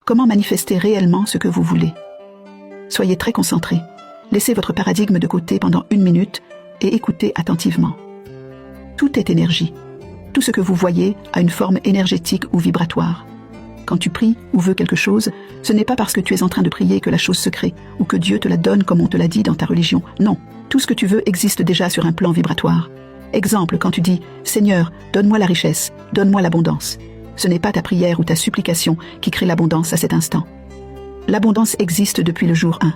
Comment manifester réellement ce que vous voulez? Soyez très concentré. Laissez votre paradigme de côté pendant 1 minute et écoutez attentivement. Tout est énergie. Tout ce que vous voyez a une forme énergétique ou vibratoire. Quand tu pries ou veux quelque chose, ce n'est pas parce que tu es en train de prier que la chose se crée ou que Dieu te la donne comme on te l'a dit dans ta religion. Non, tout ce que tu veux existe déjà sur un plan vibratoire. Exemple, quand tu dis « Seigneur, donne-moi la richesse, donne-moi l'abondance », ce n'est pas ta prière ou ta supplication qui crée l'abondance à cet instant. L'abondance existe depuis le jour 1.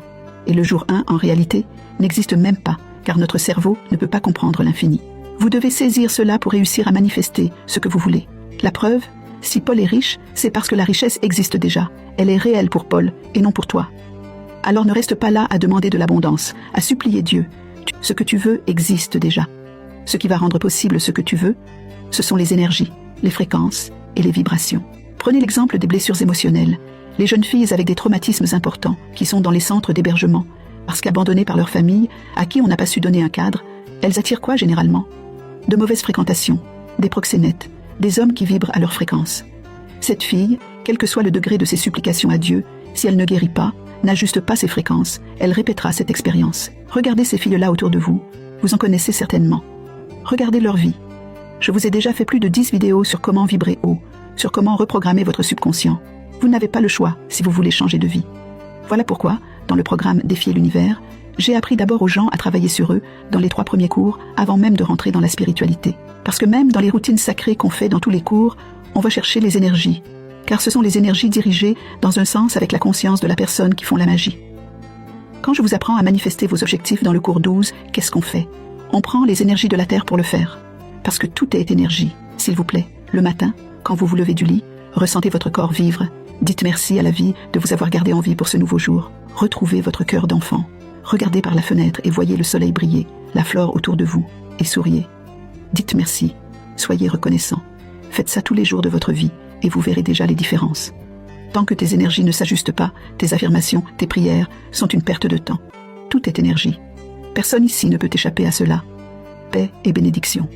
Et le jour 1, en réalité, n'existe même pas, car notre cerveau ne peut pas comprendre l'infini. Vous devez saisir cela pour réussir à manifester ce que vous voulez. La preuve, si Paul est riche, c'est parce que la richesse existe déjà. Elle est réelle pour Paul et non pour toi. Alors ne reste pas là à demander de l'abondance, à supplier Dieu. Ce que tu veux existe déjà. Ce qui va rendre possible ce que tu veux, ce sont les énergies, les fréquences et les vibrations. Prenez l'exemple des blessures émotionnelles. Les jeunes filles avec des traumatismes importants qui sont dans les centres d'hébergement, parce qu'abandonnées par leur famille, à qui on n'a pas su donner un cadre, elles attirent quoi généralement? De mauvaises fréquentations, des proxénètes, des hommes qui vibrent à leur fréquence. Cette fille, quel que soit le degré de ses supplications à Dieu, si elle ne guérit pas, n'ajuste pas ses fréquences, elle répétera cette expérience. Regardez ces filles-là autour de vous, vous en connaissez certainement. Regardez leur vie. Je vous ai déjà fait plus de 10 vidéos sur comment vibrer haut, sur comment reprogrammer votre subconscient. Vous n'avez pas le choix si vous voulez changer de vie. Voilà pourquoi, dans le programme Défier l'univers, j'ai appris d'abord aux gens à travailler sur eux dans les 3 premiers cours avant même de rentrer dans la spiritualité. Parce que même dans les routines sacrées qu'on fait dans tous les cours, on va chercher les énergies. Car ce sont les énergies dirigées dans un sens avec la conscience de la personne qui font la magie. Quand je vous apprends à manifester vos objectifs dans le cours 12, qu'est-ce qu'on fait? On prend les énergies de la Terre pour le faire. Parce que tout est énergie. S'il vous plaît, le matin, quand vous vous levez du lit, ressentez votre corps vivre. Dites merci à la vie de vous avoir gardé en vie pour ce nouveau jour. Retrouvez votre cœur d'enfant. Regardez par la fenêtre et voyez le soleil briller, la flore autour de vous, et souriez. Dites merci. Soyez reconnaissant. Faites ça tous les jours de votre vie, et vous verrez déjà les différences. Tant que tes énergies ne s'ajustent pas, tes affirmations, tes prières sont une perte de temps. Tout est énergie. Personne ici ne peut échapper à cela. Paix et bénédiction.